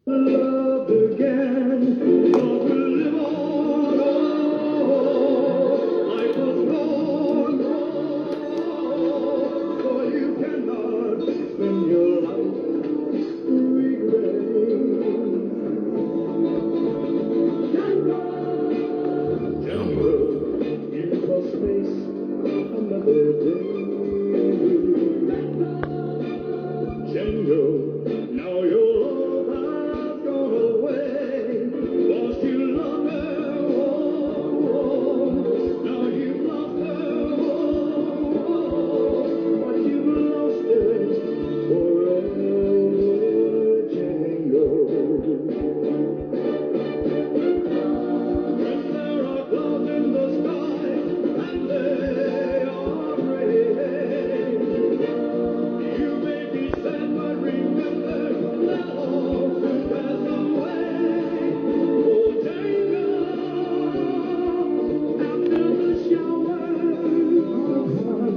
Love again, love will live on. Life was gone, for you cannot spend your life regretting. Jungle, you must face another day. Django, now your love has gone away. Lost you love her, oh. Now you've lost her, oh. But you've lost her forever, Django. When there are clouds in the sky and they are gray, you may be sad, but remember that all will pass away. Oh, Django, after the shower, the sun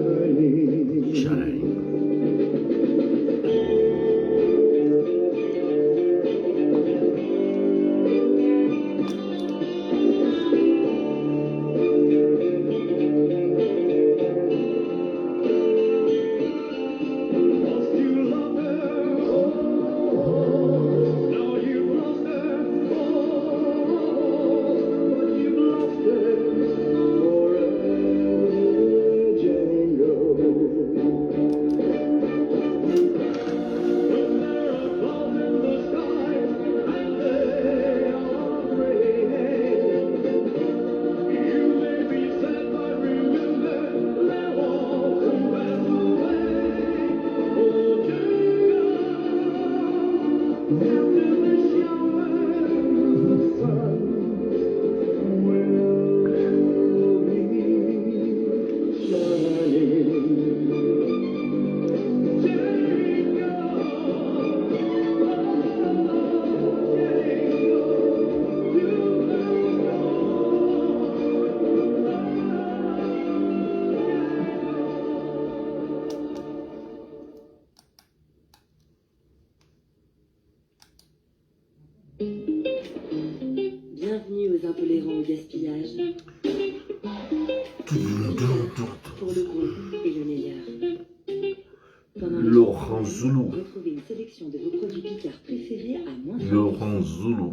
will be shining. Lost you love her, oh. Now you've lost her, oh. But you've lost her forever, Django. When there are clouds in the sky and they are gray, you may be sad, but remember that all will pass away. Oh, Django, after the shower, the sun will be Bienvenue aux intolérants au gaspillage. Pour le groupe et le meilleur. Pendant le Laurent Zoulou. retrouvez une sélection de vos produits Picard préférés à moins de Laurent Zoulou.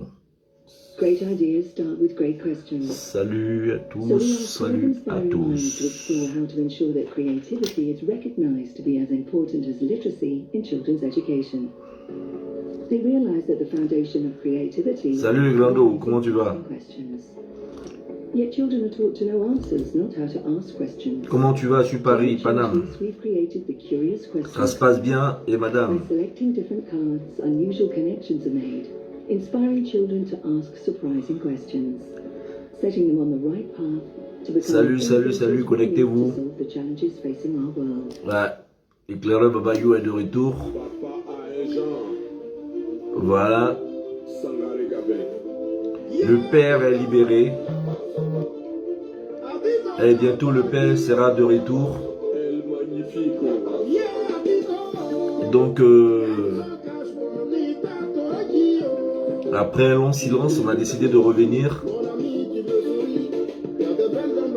Great ideas start with great questions. Salut à So we have tous, five salut à inspiring minds to tous. explore how to ensure that creativity is recognized to be as important as literacy in children's education. They realize that the foundation of creativity Salut Glando, comment tu vas? questions. Yet children are taught to know answers, not how to ask questions. Comment tu vas? Je suis Paris, Paname. We've created the curious Ça questions. se passe bien et By madame? selecting different cards, unusual connections are made, inspiring children to ask surprising questions, setting them on the right path to become Salut, salut, salut, connectez-vous. to solve the challenges facing our world. Ouais, éclaireur Babayou est de retour. Voilà, le père est libéré. Et bientôt le père sera de retour. Donc, après un long silence, on a décidé de revenir.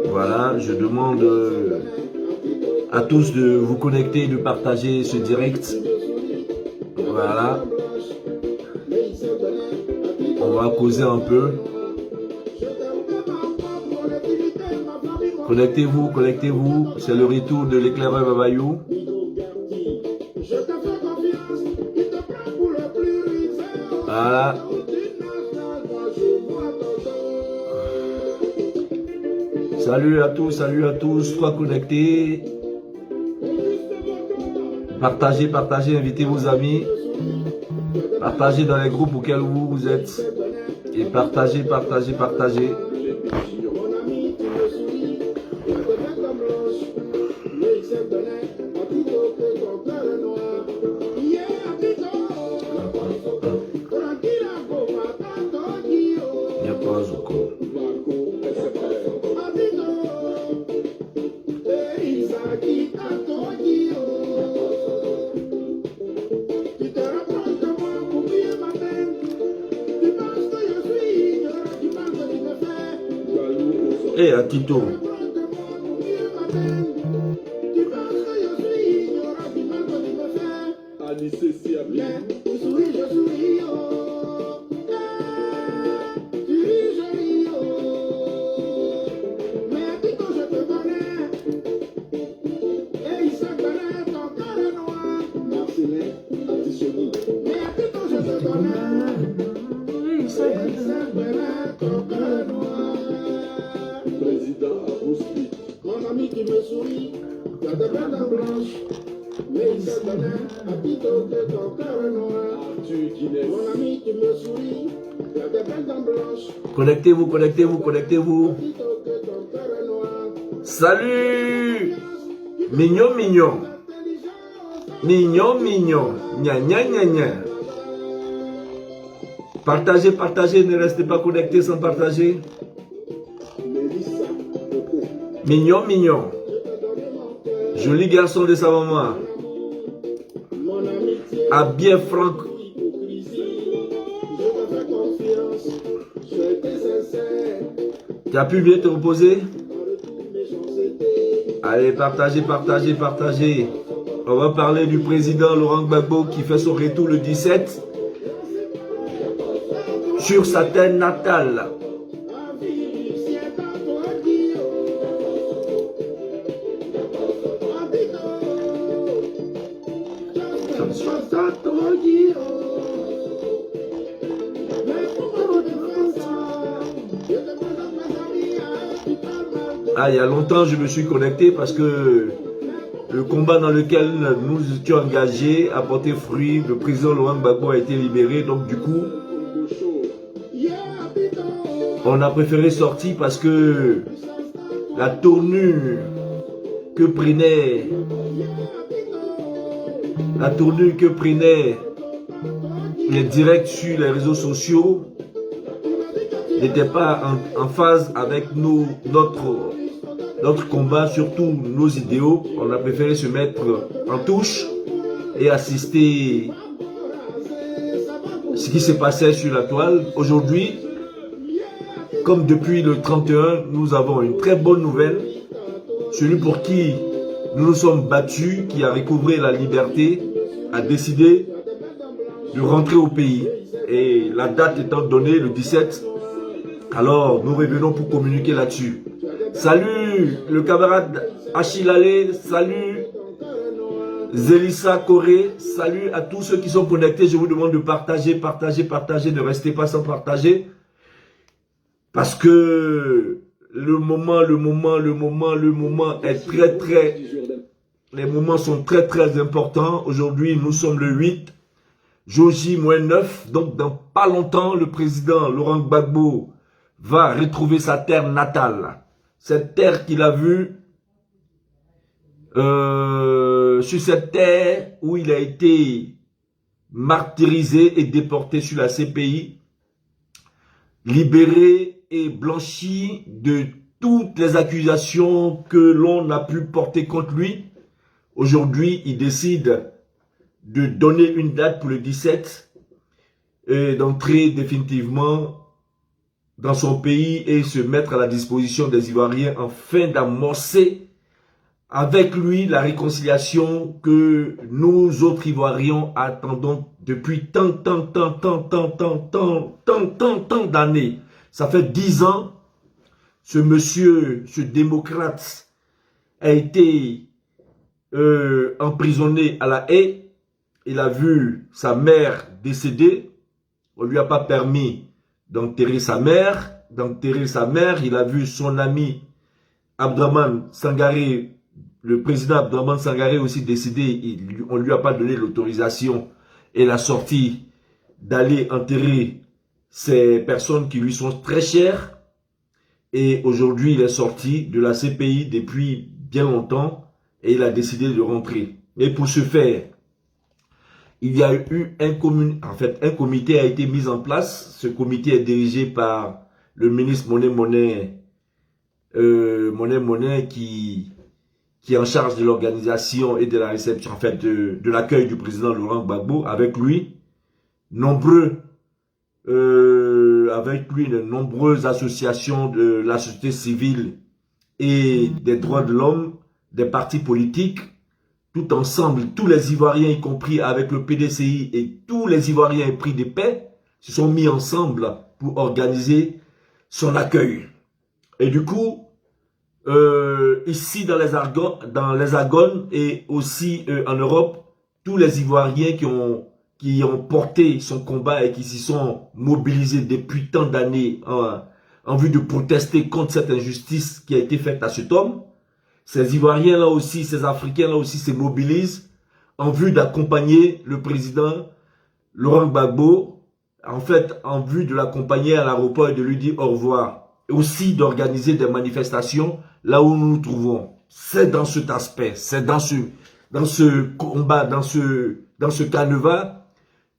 Voilà, je demande à tous de vous connecter et de partager ce direct. Voilà. On va causer un peu. Connectez-vous, connectez-vous. C'est le retour de l'éclaireur Babayou. Voilà. Salut à tous, sois connectés. Partagez, partagez, invitez vos amis. Partagez dans les groupes auxquels vous êtes. Et partagez, partagez, partagez. Eh, Akito. Anissé Siabi. Président Abouski. Mon ami qui me sourit, il a des bandes blanches, mais il se connaît, habito que ton cœur est noir. Arthur Guinness. Mon ami qui me sourit, il a des bandes blanches, Connectez-vous, connectez-vous, connectez-vous. habito que ton cœur est noir. Salut. Mignon, mignon. Mignon, mignon. Gna, gna, gna, gna. Partagez, partagez, ne restez pas connectés sans partager. Mélissa, Coco, Mignon, mignon. Joli garçon de sa maman. mon amitié, Ah bien Franck. hypocrisie, je te fais confiance, j'ai été sincère, Tu as pu bien te reposer? dans le tout méchanceté. Allez, partagez, partagez, partagez. On va parler du président Laurent Gbagbo qui fait son retour le 17 sur sa terre natale. Ah, il y a longtemps, je me suis connecté parce que le combat dans lequel nous étions engagés a porté fruit. Le président Laurent Gbagbo a été libéré. Donc, du coup, on a préféré sortir parce que la tournure que prenaient les directs sur les réseaux sociaux n'était pas en phase avec notre combat, surtout nos idéaux. On a préféré se mettre en touche et assister ce qui se passait sur la toile. Aujourd'hui, comme depuis le 31, nous avons une très bonne nouvelle. Celui pour qui nous nous sommes battus, qui a recouvré la liberté, a décidé de rentrer au pays. Et la date étant donnée, le 17, alors nous revenons pour communiquer là-dessus. Salut le camarade Achille, salut Zélissa Corée, salut à tous ceux qui sont connectés. Je vous demande de partager, partager, partager, ne restez pas sans partager. Parce que le moment est les moments sont très très importants. Aujourd'hui, nous sommes le 8, Joji -9. Donc, dans pas longtemps, le président Laurent Gbagbo va retrouver sa terre natale. Cette terre qu'il a vue, sur cette terre où il a été martyrisé et déporté sur la CPI, libéré et blanchi de toutes les accusations que l'on a pu porter contre lui. Aujourd'hui, il décide de donner une date pour le 17 et d'entrer définitivement dans son pays et se mettre à la disposition des Ivoiriens afin d'amorcer avec lui la réconciliation que nous autres Ivoiriens attendons depuis tant d'années. Ça fait 10 ans, ce monsieur, ce démocrate, a été emprisonné à La Haye. Il a vu sa mère décédée. On lui a pas permis d'enterrer sa mère. Il a vu son ami Abdraman Sangaré, le président Abdraman Sangaré aussi décédé. On lui a pas donné l'autorisation et la sortie d'aller enterrer ces personnes qui lui sont très chères. Et aujourd'hui, il est sorti de la CPI depuis bien longtemps et il a décidé de rentrer. Et pour ce faire, il y a eu un comité a été mis en place. Ce comité est dirigé par le ministre Monet qui est en charge de l'organisation et de la réception, de l'accueil du président Laurent Gbagbo. Avec lui, nombreux avec lui de nombreuses associations de la société civile et des droits de l'homme, des partis politiques, tout ensemble, tous les Ivoiriens, y compris avec le PDCI et tous les Ivoiriens épris de paix, se sont mis ensemble pour organiser son accueil. Et du coup, ici dans les Agones et aussi en Europe, tous les Ivoiriens qui ont porté son combat et qui s'y sont mobilisés depuis tant d'années en vue de protester contre cette injustice qui a été faite à cet homme, ces Ivoiriens là aussi, ces Africains là aussi se mobilisent en vue d'accompagner le président Laurent Gbagbo, en fait en vue de l'accompagner à l'aéroport et de lui dire au revoir, et aussi d'organiser des manifestations là où nous nous trouvons. C'est dans cet aspect, c'est dans ce combat, dans ce canevas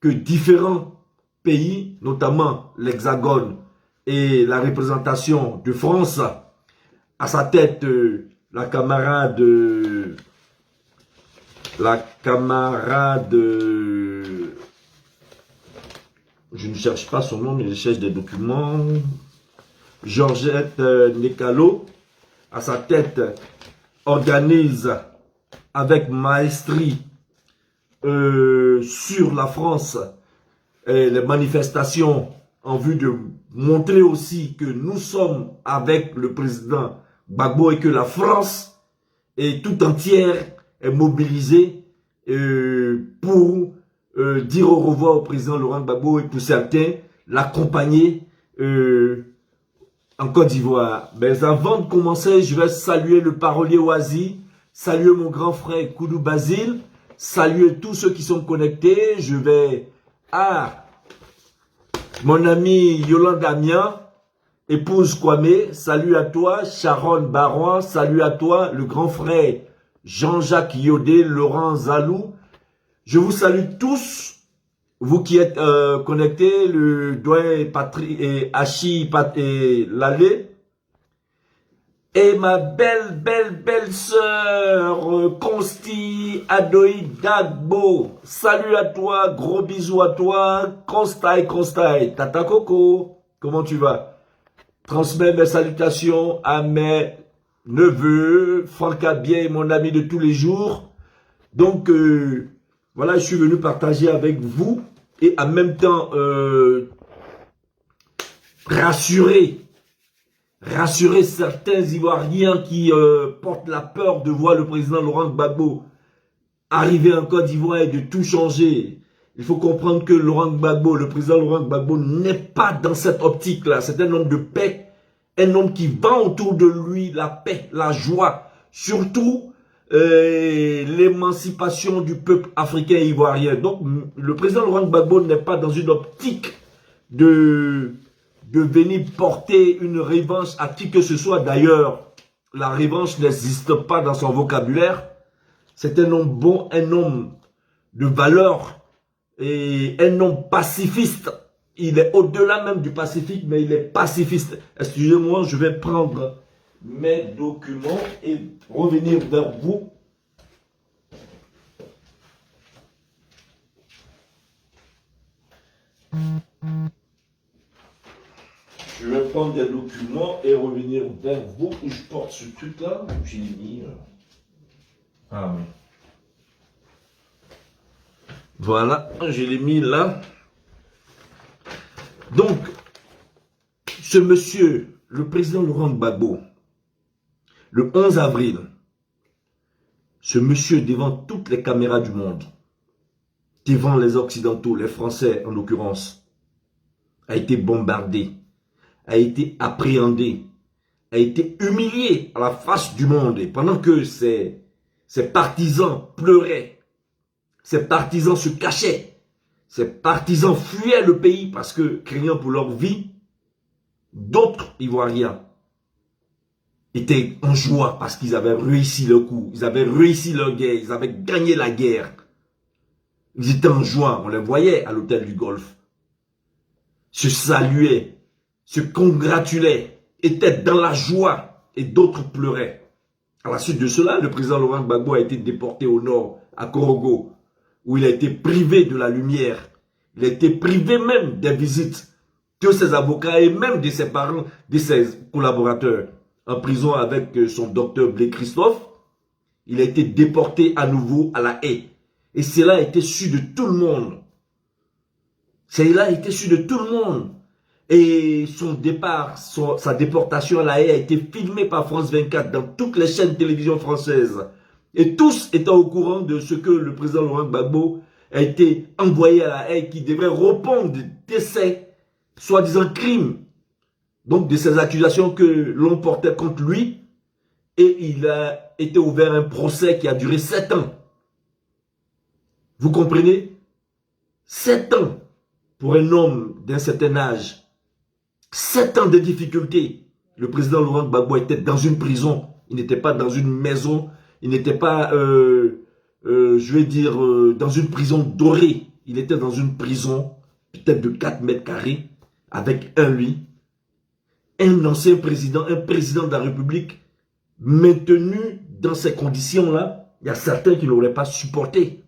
que différents pays, notamment l'Hexagone et la représentation de France, à sa tête la camarade, je ne cherche pas son nom, mais je cherche des documents, Georgette Nekalo, à sa tête, organise avec maestrie sur la France les manifestations en vue de montrer aussi que nous sommes avec le président Gbagbo et que la France est tout entière est mobilisée pour dire au revoir au président Laurent Gbagbo et pour certains l'accompagner en Côte d'Ivoire. Mais avant de commencer, je vais saluer le parolier Oazi, saluer mon grand frère Koudou Basile, saluer tous ceux qui sont connectés. Je vais à mon ami Yolande Amiens, épouse Kwame, salut à toi. Sharon Barouin, salut à toi. Le grand frère Jean-Jacques Yodé, Laurent Zalou. Je vous salue tous, vous qui êtes connectés, le doyen Patrick et Hachi et Lalé. Et ma belle sœur Consti Adoï Dagbo. Salut à toi, gros bisous à toi. Constaï. Tata Coco, comment tu vas? Transmets mes salutations à mes neveux, Franck Abien, mon ami de tous les jours. Donc, voilà, je suis venu partager avec vous et en même temps rassurer certains Ivoiriens qui portent la peur de voir le président Laurent Gbagbo arriver en Côte d'Ivoire et de tout changer. Il faut comprendre que Laurent Gbagbo, le président Laurent Gbagbo n'est pas dans cette optique-là. C'est un homme de paix, un homme qui vend autour de lui la paix, la joie, surtout l'émancipation du peuple africain et ivoirien. Donc, le président Laurent Gbagbo n'est pas dans une optique de venir porter une revanche à qui que ce soit. D'ailleurs, la revanche n'existe pas dans son vocabulaire. C'est un homme bon, un homme de valeur et un homme pacifiste. Il est au-delà même du pacifique, mais il est pacifiste. Excusez-moi, je vais prendre mes documents et revenir vers vous. Je vais prendre des documents et revenir vers vous. Où je porte ce truc-là, j'ai mis. Ah oui. Voilà, je l'ai mis là. Donc, ce monsieur, le président Laurent Gbagbo, le 11 avril, ce monsieur devant toutes les caméras du monde, devant les Occidentaux, les Français en l'occurrence, a été bombardé, a été appréhendé, a été humilié à la face du monde. Et pendant que ses partisans pleuraient, ses partisans se cachaient, ses partisans fuyaient le pays parce que, craignant pour leur vie, d'autres Ivoiriens étaient en joie parce qu'ils avaient réussi leur coup, ils avaient réussi leur guerre, ils avaient gagné la guerre. Ils étaient en joie, on les voyait à l'hôtel du Golfe, se saluaient, se congratulaient, étaient dans la joie et d'autres pleuraient. À la suite de cela, le président Laurent Gbagbo a été déporté au nord, à Korogo, où il a été privé de la lumière. Il a été privé même des visites de ses avocats et même de ses parents, de ses collaborateurs en prison avec son docteur Blé Christophe. Il a été déporté à nouveau à La Haye. Et cela a été su de tout le monde. Cela a été su de tout le monde. Et son départ, sa déportation à La Haye a été filmée par France 24 dans toutes les chaînes de télévision françaises. Et tous étaient au courant de ce que le président Laurent Gbagbo a été envoyé à La Haye, qui devrait répondre de ces soi-disant crimes, donc de ces accusations que l'on portait contre lui. Et il a été ouvert un procès qui a duré 7 ans. Vous comprenez? 7 ans pour un homme d'un certain âge. 7 ans de difficultés. Le président Laurent Gbagbo était dans une prison. Il n'était pas dans une maison. Il n'était pas, je vais dire, dans une prison dorée. Il était dans une prison, peut-être de 4 mètres carrés, avec un ancien président, un président de la République, maintenu dans ces conditions-là. Il y a certains qui ne l'auraient pas supporté.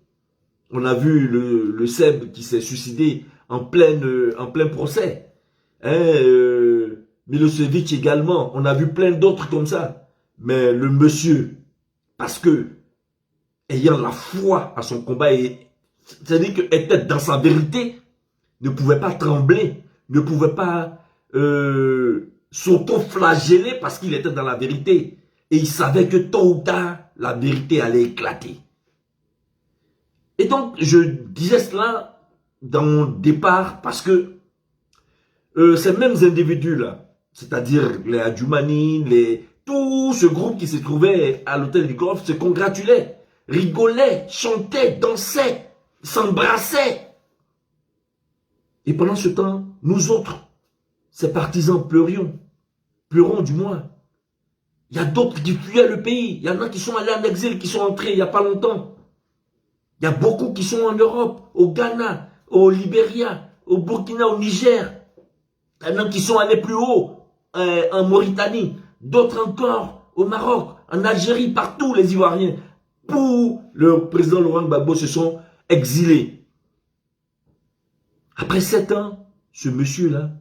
On a vu le Seb qui s'est suicidé en plein procès. Milosevic également. On a vu plein d'autres comme ça. Mais le monsieur, parce que, ayant la foi à son combat, c'est-à-dire qu'il était dans sa vérité, ne pouvait pas trembler, ne pouvait pas s'auto-flageller parce qu'il était dans la vérité. Et il savait que tôt ou tard, la vérité allait éclater. Et donc, je disais cela dans mon départ parce que ces mêmes individus-là, c'est-à-dire les Adjoumani, tout ce groupe qui se trouvait à l'hôtel du Golfe se congratulait, rigolait, chantait, dansait, s'embrassait. Et pendant ce temps, nous autres, ces partisans pleurons du moins. Il y a d'autres qui fuyaient le pays. Il y en a qui sont allés en exil, qui sont entrés il n'y a pas longtemps. Il y a beaucoup qui sont en Europe, au Ghana, au Libéria, au Burkina, au Niger. Il y en a qui sont allés plus haut, en Mauritanie. D'autres encore au Maroc, en Algérie, partout les Ivoiriens. Pour le président Laurent Gbagbo se sont exilés. Après 7 ans, ce monsieur-là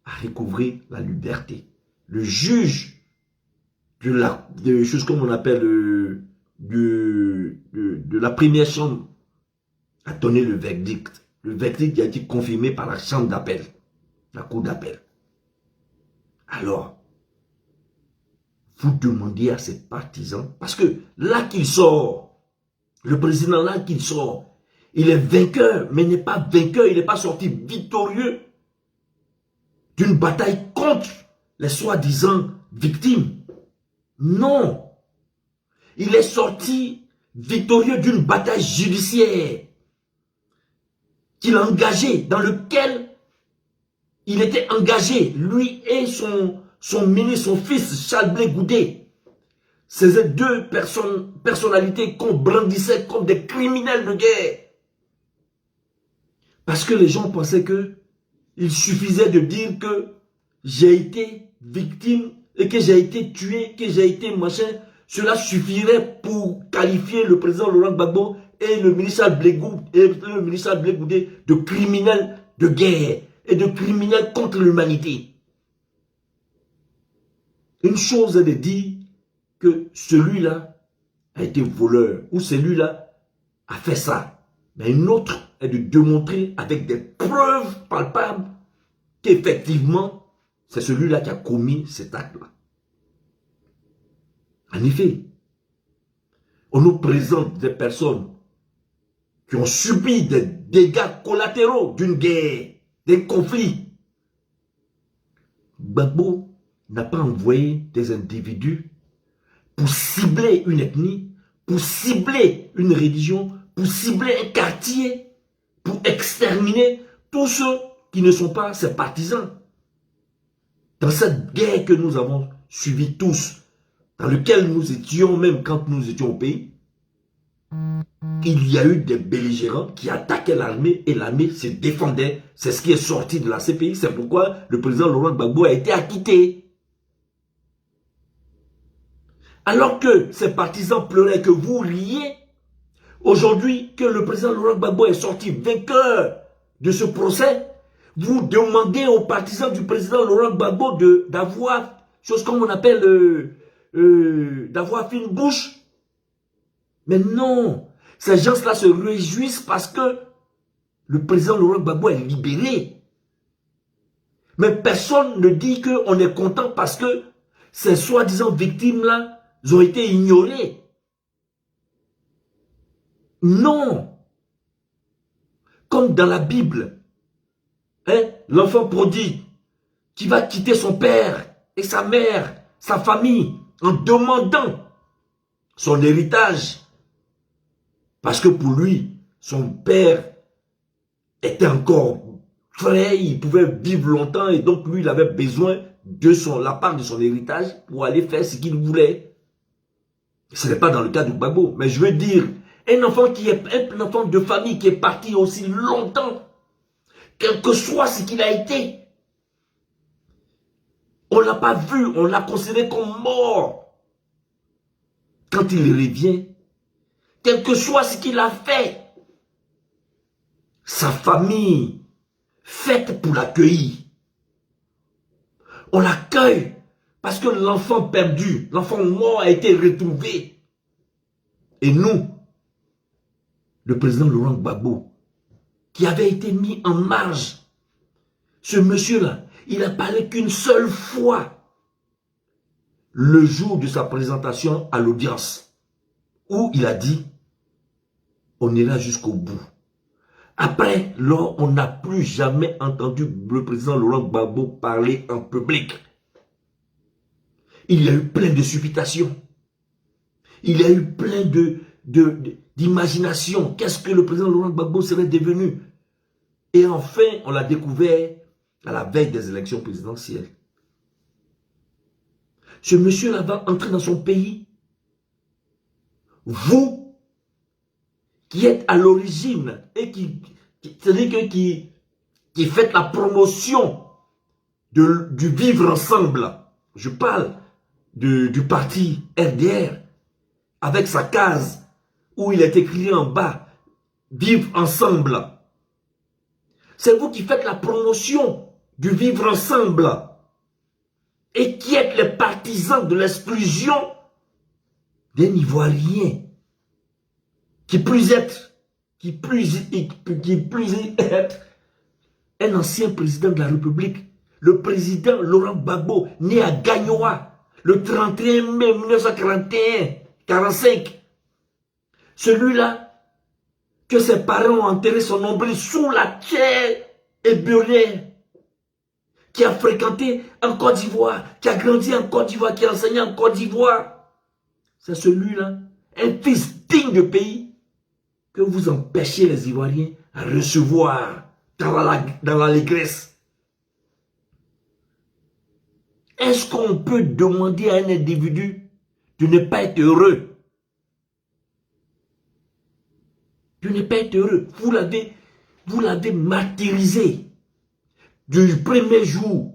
a recouvré la liberté. Le juge de choses comme on appelle de la première chambre a donné le verdict. Le verdict qui a été confirmé par la chambre d'appel, la cour d'appel. Alors, vous demandez à ces partisans, parce que là qu'il sort, le président là qu'il sort, il est vainqueur, mais il n'est pas vainqueur, il n'est pas sorti victorieux d'une bataille contre les soi-disant victimes. Non, il est sorti victorieux d'une bataille judiciaire qu'il a engagée, dans lequel il était engagé, lui et son ministre, son fils, Charles Blé Goudé. Ces deux personnalités qu'on brandissait comme des criminels de guerre. Parce que les gens pensaient que il suffisait de dire que j'ai été victime et que j'ai été tué, que j'ai été machin. Cela suffirait pour qualifier le président Laurent Gbagbo et le ministre Blé Goudé de criminels de guerre et de criminels contre l'humanité. Une chose est de dire que celui-là a été voleur ou celui-là a fait ça. Mais une autre est de démontrer avec des preuves palpables qu'effectivement, c'est celui-là qui a commis cet acte-là. En effet, on nous présente des personnes qui ont subi des dégâts collatéraux d'une guerre, d'un conflit. Gbagbo n'a pas envoyé des individus pour cibler une ethnie, pour cibler une religion, pour cibler un quartier, pour exterminer tous ceux qui ne sont pas ses partisans. Dans cette guerre que nous avons suivie tous, dans laquelle nous étions, même quand nous étions au pays, il y a eu des belligérants qui attaquaient l'armée et l'armée se défendait. C'est ce qui est sorti de la CPI. C'est pourquoi le président Laurent Gbagbo a été acquitté. Alors que ces partisans pleuraient que vous riez, aujourd'hui que le président Laurent Gbagbo est sorti vainqueur de ce procès, Vous demandez aux partisans du président Laurent Gbagbo d'avoir, chose comme on appelle, d'avoir fait une bouche. Mais non, ces gens-là se réjouissent parce que le président Laurent Gbagbo est libéré. Mais personne ne dit qu'on est content parce que ces soi-disant victimes-là ont été ignorées. Non. Comme dans la Bible, hein, l'enfant prodigue qui va quitter son père et sa mère, sa famille, en demandant son héritage. Parce que pour lui, son père était encore frais, il pouvait vivre longtemps et donc lui, il avait besoin de la part de son héritage pour aller faire ce qu'il voulait. Ce n'est pas dans le cas de Gbagbo, mais je veux dire, un enfant de famille qui est parti aussi longtemps, quel que soit ce qu'il a été, on ne l'a pas vu, on l'a considéré comme mort. Quand il revient, quel que soit ce qu'il a fait, sa famille, faite pour l'accueillir. On l'accueille parce que l'enfant perdu, l'enfant mort a été retrouvé. Et nous, le président Laurent Gbagbo, qui avait été mis en marge, ce monsieur-là, il a parlé qu'une seule fois, le jour de sa présentation à l'audience, où il a dit, on ira jusqu'au bout. Après, là, on n'a plus jamais entendu le président Laurent Gbagbo parler en public. Il y a eu plein de supputations. Il y a eu plein d'imagination. Qu'est-ce que le président Laurent Gbagbo serait devenu? Et enfin, on l'a découvert à la veille des élections présidentielles. Ce monsieur-là va entrer dans son pays. Vous, qui êtes à l'origine et c'est-à-dire qui faites la promotion du vivre ensemble. Je parle du parti RDR avec sa case où il est écrit en bas vivre ensemble. C'est vous qui faites la promotion du vivre ensemble et qui êtes les partisans de l'exclusion d'un Ivoirien qui plus est un ancien président de la République, le président Laurent Gbagbo, né à Gagnoa, le 31 mai 1945. Celui-là, que ses parents ont enterré son nombril sous la terre éburière, qui a fréquenté en Côte d'Ivoire, qui a grandi en Côte d'Ivoire, qui a enseigné en Côte d'Ivoire. C'est celui-là, un fils digne de pays, que vous empêchez les Ivoiriens à recevoir dans l'allégresse. Est-ce qu'on peut demander à un individu de ne pas être heureux? De ne pas être heureux. Vous l'avez martyrisé du premier jour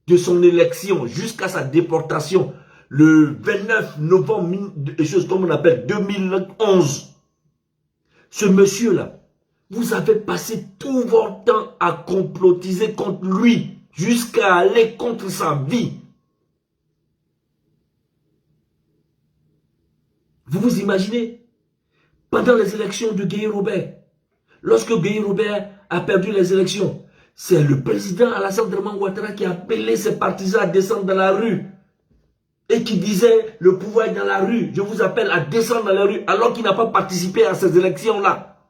de son élection jusqu'à sa déportation, le 29 novembre, chose comme on appelle 2011. Ce monsieur-là, vous avez passé tout votre temps à complotiser contre lui, jusqu'à aller contre sa vie. Vous vous imaginez, pendant les élections de Gueye Robert, lorsque Gueye Robert a perdu les élections, c'est le président Alassane Draman Ouattara qui a appelé ses partisans à descendre dans la rue et qui disait le pouvoir est dans la rue, je vous appelle à descendre dans la rue, alors qu'il n'a pas participé à ces élections-là.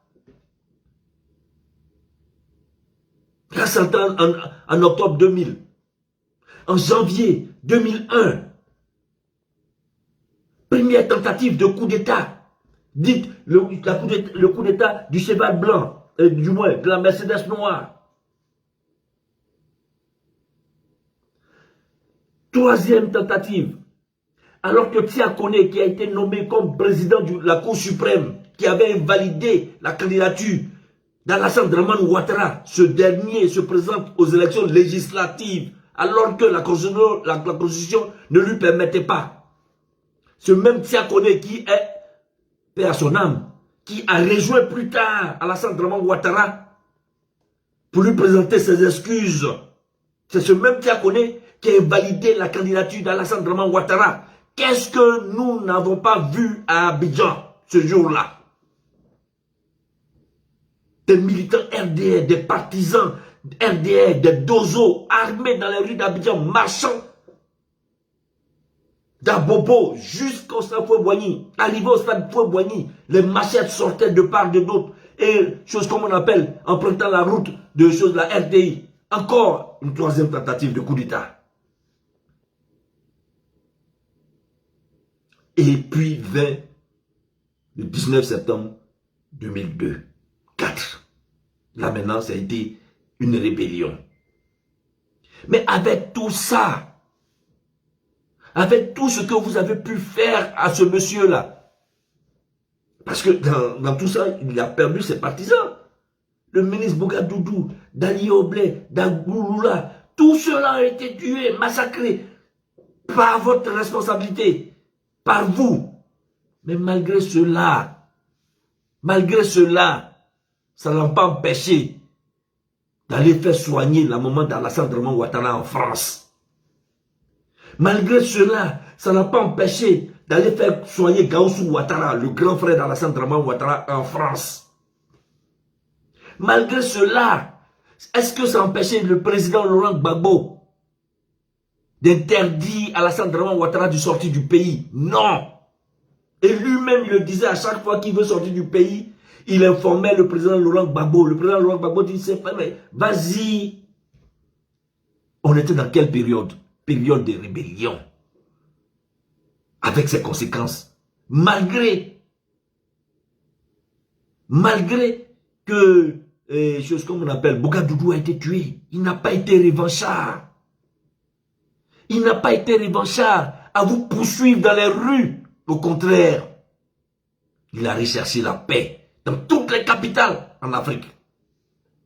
Là, c'est en octobre 2000. En janvier 2001, première tentative de coup d'État, dites le coup d'État du cheval blanc, du moins de la Mercedes noire. Troisième tentative, alors que Tia Kone, qui a été nommé comme président de la Cour suprême, qui avait invalidé la candidature d'Alassane Draman Ouattara, ce dernier se présente aux élections législatives, alors que la Constitution ne lui permettait pas. Ce même Tia Kone qui est, paix à son âme, qui a rejoint plus tard Alassane Draman Ouattara, pour lui présenter ses excuses. C'est ce même Diakoné qui a invalidé la candidature d'Alassane Draman Ouattara. Qu'est-ce que nous n'avons pas vu à Abidjan ce jour-là? Des militants RDR, des partisans RDR, des dozos armés dans les rues d'Abidjan, marchant d'Abobo jusqu'au stade Foué-Boigny. Arrivé au stade Foué-Boigny, les machettes sortaient de part et d'autre. Et chose comme on appelle, empruntant la route de choses de la RDI. Encore une troisième tentative de coup d'État. Et puis vint le 19 septembre 2002. 4. Là maintenant, ça a été une rébellion. Mais avec tout ça, avec tout ce que vous avez pu faire à ce monsieur-là, parce que dans tout ça, il a perdu ses partisans. Le ministre Bougadoudou, Dali Oblé, Dagouloula, tout cela a été tué, massacré par votre responsabilité, par vous. Mais malgré cela, ça n'a pas empêché d'aller faire soigner la maman d'Alassane Draman Ouattara en France. Malgré cela, ça n'a pas empêché d'aller faire soigner Gaoussou Ouattara, le grand frère d'Alassane Draman Ouattara en France. Malgré cela, est-ce que ça a empêché le président Laurent Gbagbo d'interdire Alassane Draman Ouattara de sortir du pays? Non. Et lui-même, il le disait à chaque fois qu'il veut sortir du pays, il informait le président Laurent Gbagbo. Le président Laurent Gbagbo dit, c'est pas mais vas-y. On était dans quelle période? Période de rébellion. Avec ses conséquences. Malgré que, chose comme on appelle, Bougadoudou a été tué. Il n'a pas été revanchard. Il n'a pas été revanchard à vous poursuivre dans les rues. Au contraire, il a recherché la paix dans toutes les capitales en Afrique.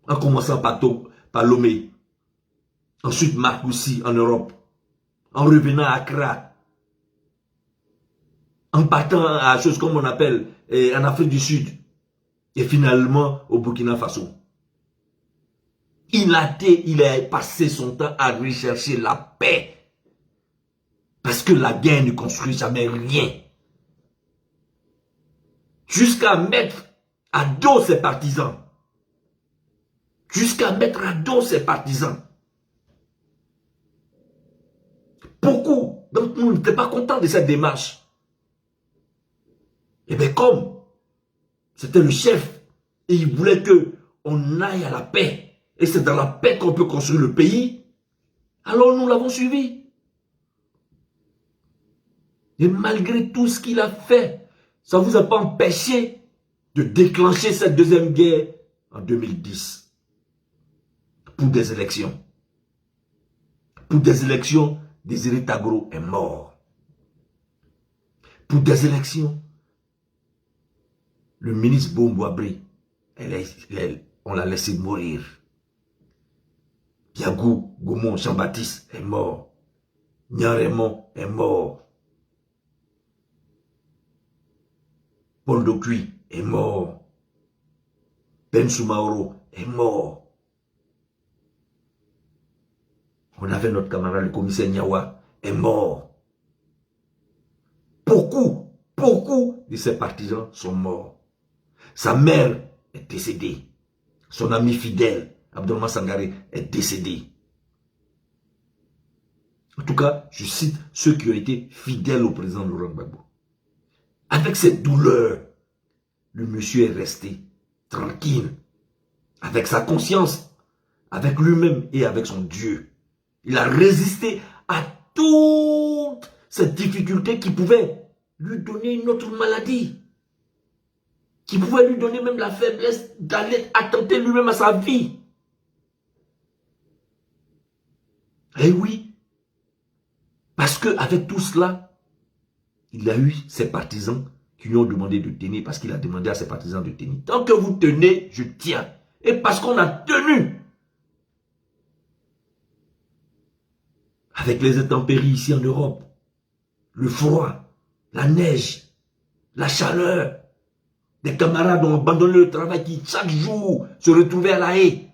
En commençant par Lomé, ensuite Marcoussis en Europe, en revenant à Accra, en partant à choses comme on appelle en Afrique du Sud, et finalement au Burkina Faso. Il a passé son temps à rechercher la paix. Parce que la guerre ne construit jamais rien. Jusqu'à mettre à dos ses partisans. Beaucoup d'entre nous n'étaient pas contents de cette démarche. Et bien comme c'était le chef, et il voulait qu'on aille à la paix, et c'est dans la paix qu'on peut construire le pays, alors nous l'avons suivi. Et malgré tout ce qu'il a fait, ça ne vous a pas empêché de déclencher cette deuxième guerre en 2010 pour des élections. Pour des élections, Désiré Tagoro est mort. Pour des élections, le ministre Bombouabri, on l'a laissé mourir. Yagou Goumon Jean-Baptiste est mort. Nian Raymond est mort. Paul Dokuy est mort. Ben Soumaoro est mort. On avait notre camarade, le commissaire Niawa, est mort. Beaucoup de ses partisans sont morts. Sa mère est décédée. Son ami fidèle, Abdourahmane Sangaré, est décédé. En tout cas, je cite ceux qui ont été fidèles au président Laurent Gbagbo. Avec cette douleur, le monsieur est resté tranquille, avec sa conscience, avec lui-même et avec son Dieu. Il a résisté à toutes ces difficultés qui pouvaient lui donner une autre maladie, qui pouvaient lui donner même la faiblesse d'aller attenter lui-même à sa vie. Eh oui, parce qu'avec tout cela, il a eu ses partisans qui lui ont demandé de tenir, parce qu'il a demandé à ses partisans de tenir. Tant que vous tenez, je tiens. Et parce qu'on a tenu, avec les intempéries ici en Europe, le froid, la neige, la chaleur, des camarades ont abandonné le travail qui chaque jour se retrouvaient à La Haye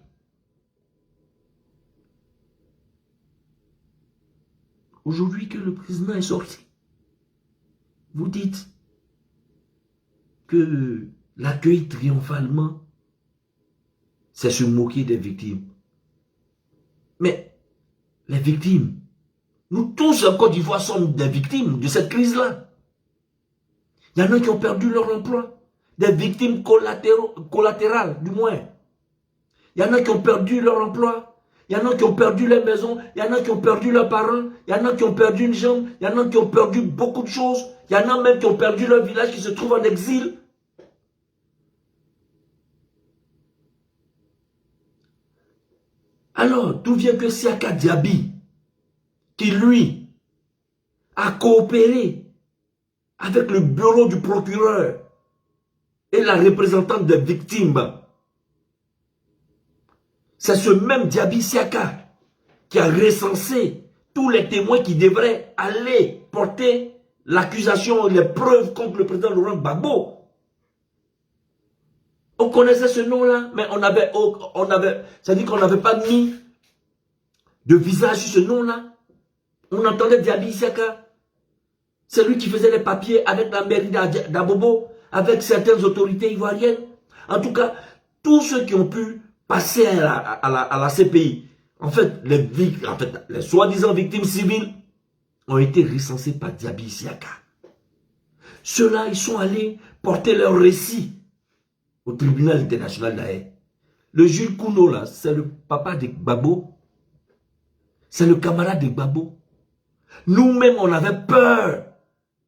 Aujourd'hui que le président est sorti, vous dites que l'accueil triomphalement, c'est se moquer des victimes. Mais les victimes, nous tous en Côte d'Ivoire sommes des victimes de cette crise-là. Il y en a qui ont perdu leur emploi, des victimes collatérales du moins. Il y en a qui ont perdu leur emploi, il y en a qui ont perdu leur maison, il y en a qui ont perdu leurs parents, il y en a qui ont perdu une jambe, il y en a qui ont perdu beaucoup de choses, il y en a même qui ont perdu leur village, qui se trouvent en exil. Alors, d'où vient que Siaka Diaby, qui lui a coopéré avec le bureau du procureur et la représentante des victimes, c'est ce même Diaby Siaka qui a recensé tous les témoins qui devraient aller porter l'accusation, les preuves contre le président Laurent Gbagbo. On connaissait ce nom-là, mais c'est-à-dire qu'on n'avait pas mis de visage sur ce nom-là. On entendait Diaby Siaka. C'est lui qui faisait les papiers avec la mairie d'Abobo, avec certaines autorités ivoiriennes. En tout cas, tous ceux qui ont pu passer à la CPI, en fait, les soi-disant victimes civiles ont été recensés par Diaby Siaka. Ceux-là, ils sont allés porter leur récit au tribunal international d'Haye. Le Jules Kouno, là, c'est le papa de Gbagbo. C'est le camarade de Gbagbo. Nous-mêmes, on avait peur.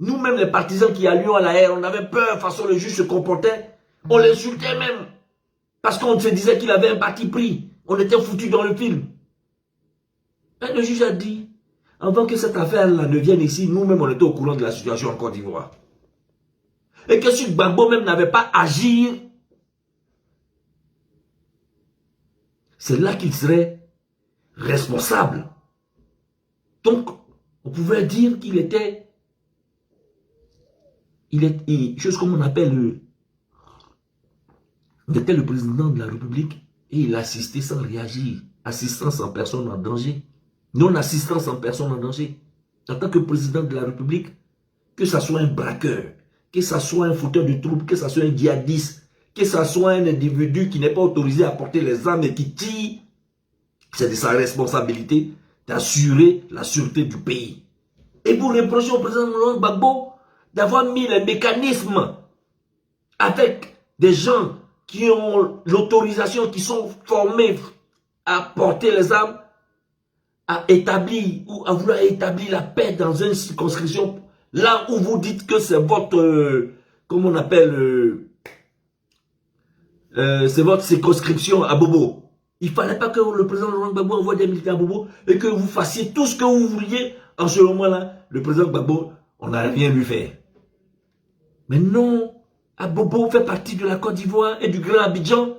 Nous-mêmes, les partisans qui allions à la Haye, on avait peur face à le juge se comportait. On l'insultait même. Parce qu'on se disait qu'il avait un parti pris. On était foutus dans le film. Et le juge a dit, avant que cette affaire-là ne vienne ici, nous-mêmes, on était au courant de la situation en Côte d'Ivoire. Et que si Gbagbo même n'avait pas agi, c'est là qu'il serait responsable. Donc, on pouvait dire qu'il était, chose comme on appelle, il était le président de la République et il assistait sans réagir. Assistance en personne en danger. Non-assistance en personne en danger. En tant que président de la République, que ce soit un braqueur, que ce soit un fauteur de troubles, que ce soit un djihadiste, que ce soit un individu qui n'est pas autorisé à porter les armes et qui tire, c'est de sa responsabilité d'assurer la sûreté du pays. Et vous reprochez au président Laurent Gbagbo d'avoir mis les mécanismes avec des gens qui ont l'autorisation, qui sont formés à porter les armes, à établir ou à vouloir établir la paix dans une circonscription, là où vous dites que c'est votre, comment on appelle, c'est votre circonscription à Bobo. Il ne fallait pas que le président Laurent Gbagbo envoie des militaires à Bobo et que vous fassiez tout ce que vous vouliez. En ce moment-là, le président Gbagbo, on n'a rien lui fait. Mais non, Abobo fait partie de la Côte d'Ivoire et du Grand Abidjan.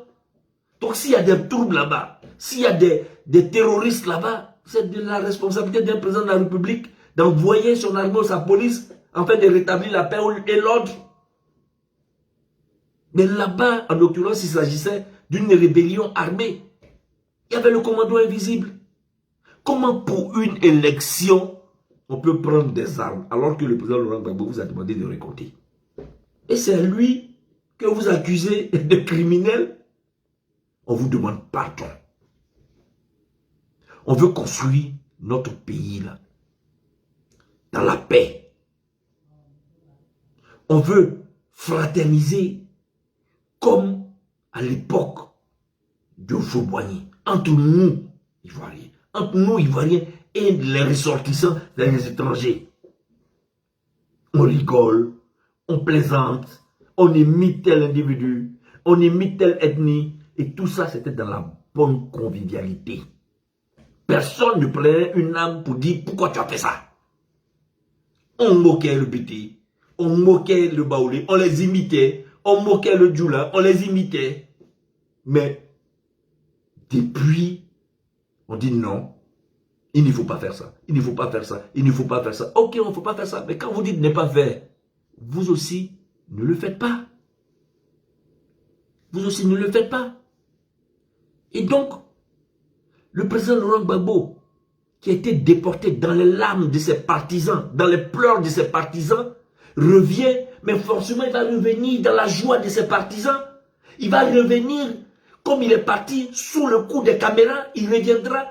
Donc s'il y a des troubles là-bas, s'il y a des terroristes là-bas, c'est de la responsabilité d'un président de la République d'envoyer son armée, sa police, afin de rétablir la paix et l'ordre. Mais là-bas, en l'occurrence, il s'agissait d'une rébellion armée. Il y avait le commando invisible. Comment pour une élection, on peut prendre des armes alors que le président Laurent Gbagbo vous a demandé de récolter? Et c'est lui que vous accusez de criminel. On vous demande pardon. On veut construire notre pays là, dans la paix. On veut fraterniser comme à l'époque de Fauboigny, entre nous, Ivoiriens, et les ressortissants des étrangers. On rigole, on plaisante, on imite tel individu, on imite telle ethnie, et tout ça c'était dans la bonne convivialité. Personne ne prenait une âme pour dire pourquoi tu as fait ça. On moquait le Biti, on moquait le Baoulé, on les imitait, on moquait le Djoula, on les imitait. Mais depuis, on dit non, il ne faut pas faire ça, il ne faut pas faire ça, il ne faut pas faire ça. Ok, on ne faut pas faire ça, mais quand vous dites ne pas faire, vous aussi, ne le faites pas. Vous aussi, ne le faites pas. Et donc, le président Laurent Gbagbo, qui a été déporté dans les larmes de ses partisans, dans les pleurs de ses partisans, revient, mais forcément il va revenir dans la joie de ses partisans. Il va revenir comme il est parti sous le coup des caméras, il reviendra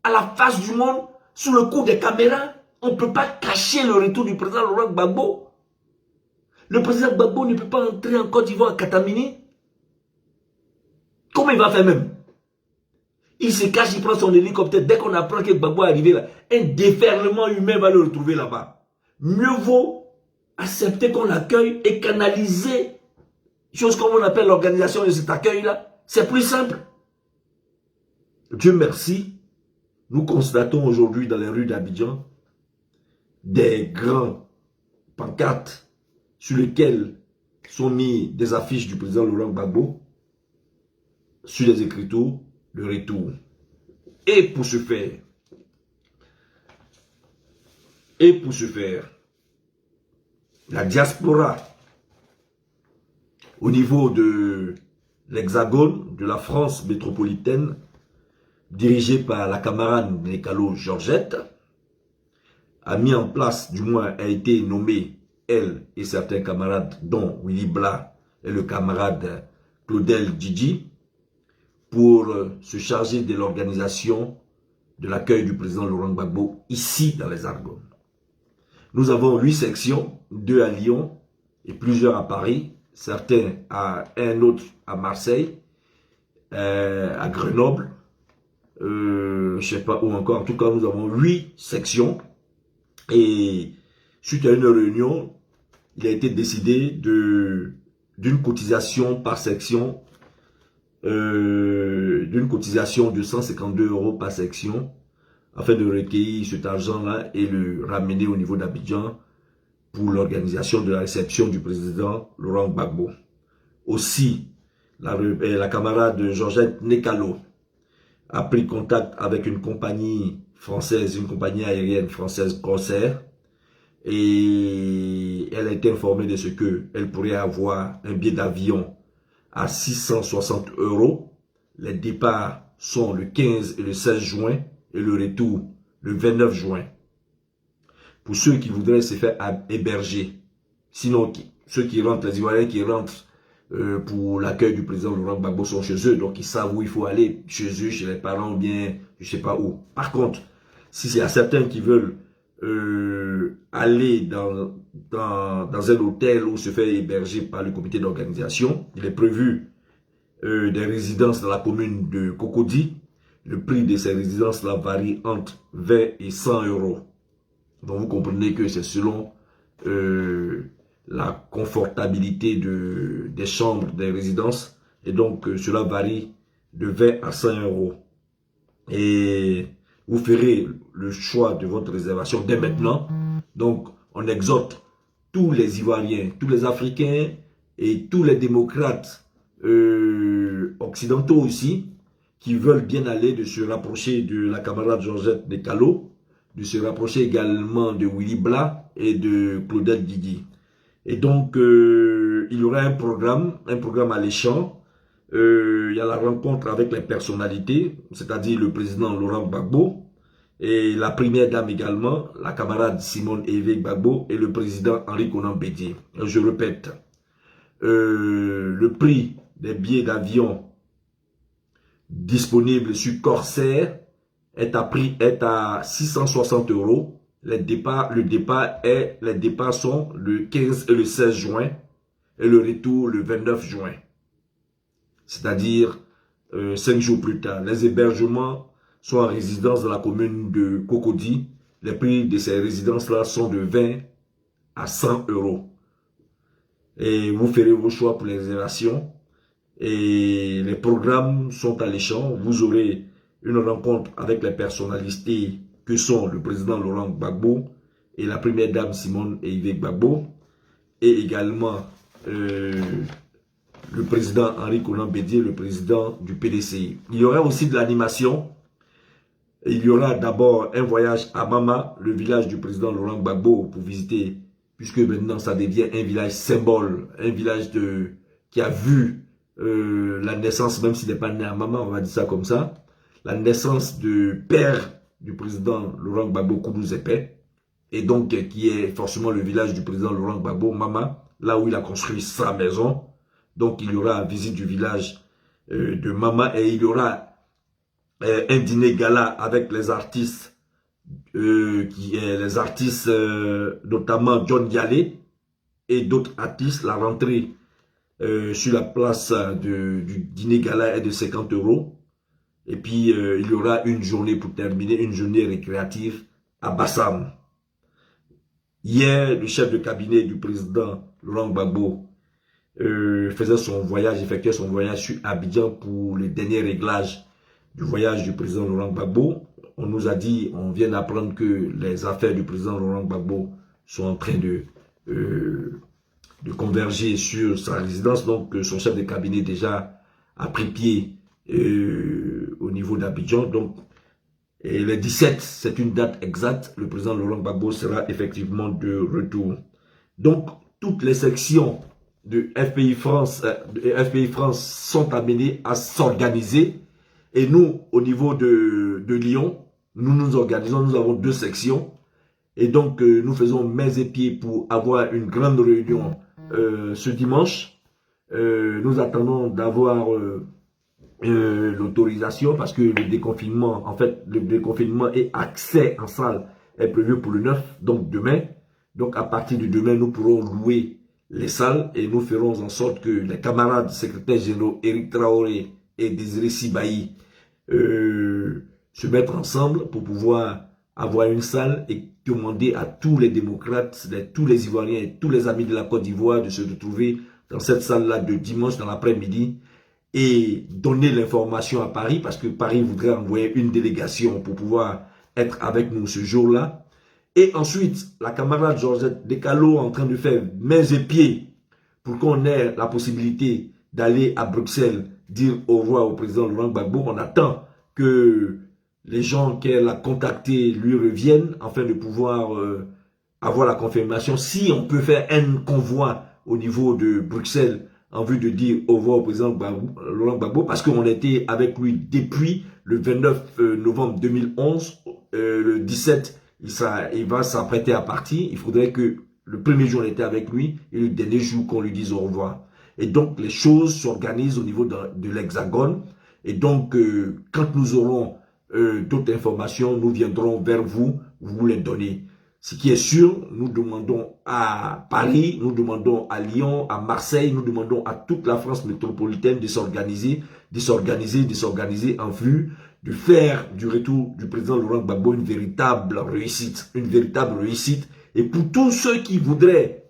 à la face du monde sous le coup des caméras. On ne peut pas cacher le retour du président Laurent Gbagbo. Le président Gbagbo ne peut pas entrer en Côte d'Ivoire à Katamini. Comment il va faire même? Il se cache, il prend son hélicoptère. Dès qu'on apprend que Gbagbo est arrivé là, un déferlement humain va le retrouver là-bas. Mieux vaut accepter qu'on l'accueille et canaliser, chose comme on appelle l'organisation de cet accueil-là. C'est plus simple. Dieu merci, nous constatons aujourd'hui dans les rues d'Abidjan des grands pancartes sur lesquelles sont mis des affiches du président Laurent Gbagbo, sur les écriteaux, le retour. Et pour ce faire, la diaspora, au niveau de l'Hexagone, de la France métropolitaine, dirigée par la camarade Nekalo Georgette, a mis en place, du moins a été nommée, elle et certains camarades, dont Willy Bla et le camarade Claudel Djidji, pour se charger de l'organisation de l'accueil du président Laurent Gbagbo ici dans les Argonnes. Nous avons 8 sections, 2 à Lyon et plusieurs à Paris, certains à un autre à Marseille, à Grenoble, je ne sais pas où encore. En tout cas, nous avons 8 sections et suite à une réunion, il a été décidé d'une cotisation par section, d'une cotisation de 152 € par section, afin de recueillir cet argent-là et le ramener au niveau d'Abidjan pour l'organisation de la réception du président Laurent Gbagbo. Aussi, la camarade Georgette Nekalo a pris contact avec une compagnie française, une compagnie aérienne française Corsair, et elle a été informée de ce qu'elle pourrait avoir un billet d'avion à 660 €. Les départs sont le 15 et le 16 juin et le retour le 29 juin. Pour ceux qui voudraient se faire héberger, sinon ceux qui rentrent, les Ivoiriens qui rentrent pour l'accueil du président Laurent Gbagbo sont chez eux, donc ils savent où il faut aller, chez eux, chez les parents, ou bien je sais pas où. Par contre, si c'est à certains qui veulent aller dans un hôtel ou se faire héberger par le comité d'organisation, il est prévu des résidences dans la commune de Cocody. Le prix de ces résidences-là varie entre 20 et 100 €. Donc vous comprenez que c'est selon la confortabilité des chambres, des résidences. Et donc cela varie de 20 à 100 €. Et vous ferez le choix de votre réservation dès maintenant. Donc on exhorte tous les Ivoiriens, tous les Africains et tous les démocrates occidentaux aussi, qui veulent bien aller, de se rapprocher de la camarade Georgette Nekalo, de se rapprocher également de Willy Bla et de Claudel Djidji. Et donc, il y aura un programme alléchant. Il y a la rencontre avec les personnalités, c'est-à-dire le président Laurent Gbagbo, et la première dame également, la camarade Simone Eve Gbagbo, et le président Henri Konan Bédié. Je répète, le prix des billets d'avion disponible sur Corsair est à 660 €. Les départs sont le 15 et le 16 juin et le retour le 29 juin. C'est-à-dire 5 jours plus tard. Les hébergements sont en résidence dans la commune de Cocody. Les prix de ces résidences-là sont de 20 à 100 €. Et vous ferez vos choix pour les réservations. Et les programmes sont alléchants. Vous aurez une rencontre avec les personnalités que sont le président Laurent Gbagbo et la première dame Simone Eve Gbagbo, et également le président Henri Konan Bédié, le président du PDCI. Il y aura aussi de l'animation. Il y aura d'abord un voyage à Mama, le village du président Laurent Gbagbo, pour visiter, puisque maintenant ça devient un village symbole, un village qui a vu la naissance, même s'il n'est pas né à Mama, on va dire ça comme ça, la naissance de père du président Laurent Gbagbo Koudouzépé, et donc qui est forcément le village du président Laurent Gbagbo, Mama, là où il a construit sa maison. Donc il y aura visite du village de Mama et il y aura un dîner gala avec les artistes, notamment John Dialé et d'autres artistes. La rentrée sur la place du dîner gala est de 50 €. Et puis il y aura une journée pour terminer, une journée récréative à Bassam. Hier, le chef de cabinet du président Laurent Gbagbo effectuait son voyage sur Abidjan pour les derniers réglages du voyage du président Laurent Gbagbo. On nous a dit, on vient d'apprendre que les affaires du président Laurent Gbagbo sont en train de converger sur sa résidence. Donc son chef de cabinet déjà a pris pied au niveau d'Abidjan. Donc et le 17, c'est une date exacte, le président Laurent Gbagbo sera effectivement de retour. Donc toutes les sections de FPI France sont amenées à s'organiser. Et nous, au niveau de Lyon, nous nous organisons, nous avons 2 sections. Et donc, nous faisons mains et pieds pour avoir une grande réunion ce dimanche. Nous attendons d'avoir l'autorisation parce que le déconfinement, et accès en salle est prévu pour le 9, donc demain. Donc, à partir de demain, nous pourrons louer les salles et nous ferons en sorte que les camarades secrétaires généraux Éric Traoré et Désiré Sibahi se mettre ensemble pour pouvoir avoir une salle et demander à tous les démocrates, tous les Ivoiriens et tous les amis de la Côte d'Ivoire de se retrouver dans cette salle-là de dimanche dans l'après-midi et donner l'information à Paris parce que Paris voudrait envoyer une délégation pour pouvoir être avec nous ce jour-là. Et ensuite, la camarade Georgette Descalaux en train de faire mains et pieds pour qu'on ait la possibilité d'aller à Bruxelles dire au revoir au président Laurent Gbagbo. On attend que les gens qu'elle a contactés lui reviennent afin de pouvoir avoir la confirmation. Si on peut faire un convoi au niveau de Bruxelles en vue de dire au revoir au président Laurent Gbagbo, parce qu'on était avec lui depuis le 29 novembre 2011, le 17, il va s'apprêter à partir. Il faudrait que le premier jour on était avec lui et le dernier jour qu'on lui dise au revoir. Et donc les choses s'organisent au niveau de l'Hexagone. Et donc quand nous aurons d'autres informations, nous viendrons vers vous, vous les donner. Ce qui est sûr, nous demandons à Paris, nous demandons à Lyon, à Marseille, nous demandons à toute la France métropolitaine de s'organiser en vue de faire du retour du président Laurent Gbagbo une véritable réussite. Et pour tous ceux qui voudraient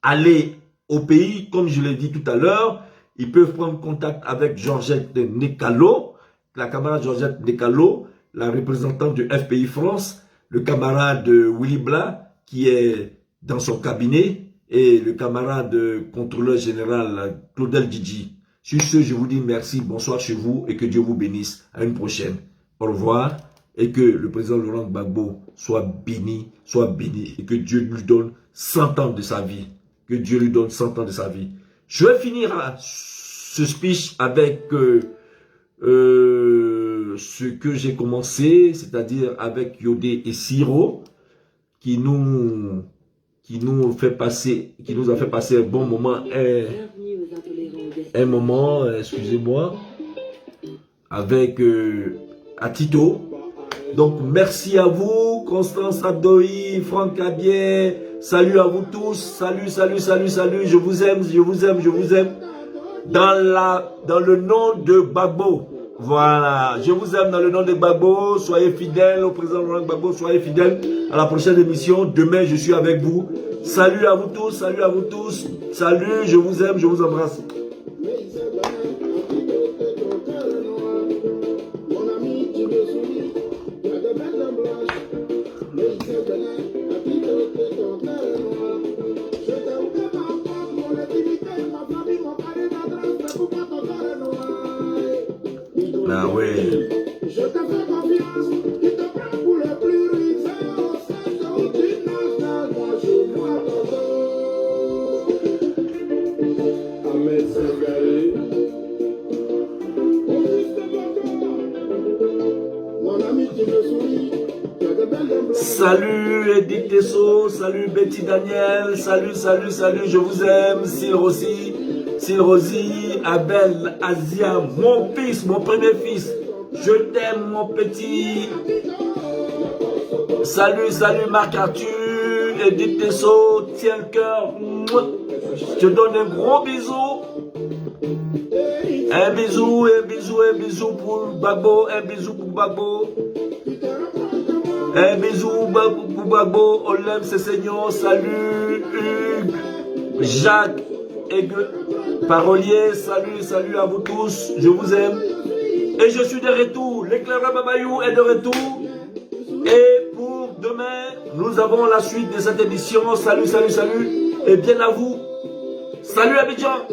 aller au pays, comme je l'ai dit tout à l'heure, ils peuvent prendre contact avec Georgette Descalaux, la camarade Georgette Descalaux, la représentante de FPI France, le camarade Willy Bla, qui est dans son cabinet, et le camarade contrôleur général Claudel Djidji. Sur ce, je vous dis merci, bonsoir chez vous, et que Dieu vous bénisse. À une prochaine. Au revoir, et que le président Laurent Gbagbo soit béni, et que Dieu lui donne 100 ans de sa vie. Que Dieu lui donne 100 ans de sa vie. Je vais finir ce speech avec ce que j'ai commencé, c'est-à-dire avec Yodé et Siro, qui nous a fait passer un bon moment, excusez-moi, avec Atito. Donc merci à vous, Constance Abdoï, Franck Abier, salut à vous tous, salut, je vous aime. Dans le nom de Gbagbo. Voilà, je vous aime dans le nom de Gbagbo. Soyez fidèles au président Laurent Gbagbo, soyez fidèles à la prochaine émission. Demain, je suis avec vous. Salut à vous tous, salut, je vous aime, je vous embrasse. Ah ouais. Je te fais confiance, tu te prends pour le plus riche, c'est où tu nages, moi je vois ton dos. Ahmed Senghari, mon fils de Boko, mon ami tu me souris. Salut Edith Tessot, salut Betty Daniel, salut, je vous aime, Syl Rosy, Abel, Asia, mon fils, mon premier fils, je t'aime mon petit. Salut Marc Arthur, Edith Tessot, tiens le cœur, je te donne un gros bisou. Un bisou pour Babo, un bisou pour Babo. Un bisou pour Babo, on l'aime, c'est Seigneur, salut Hugues, Jacques, Parolier, salut à vous tous, je vous aime. Et je suis de retour, l'éclaireur Babayou est de retour. Et pour demain, nous avons la suite de cette émission. Salut, et bien à vous. Salut Abidjan.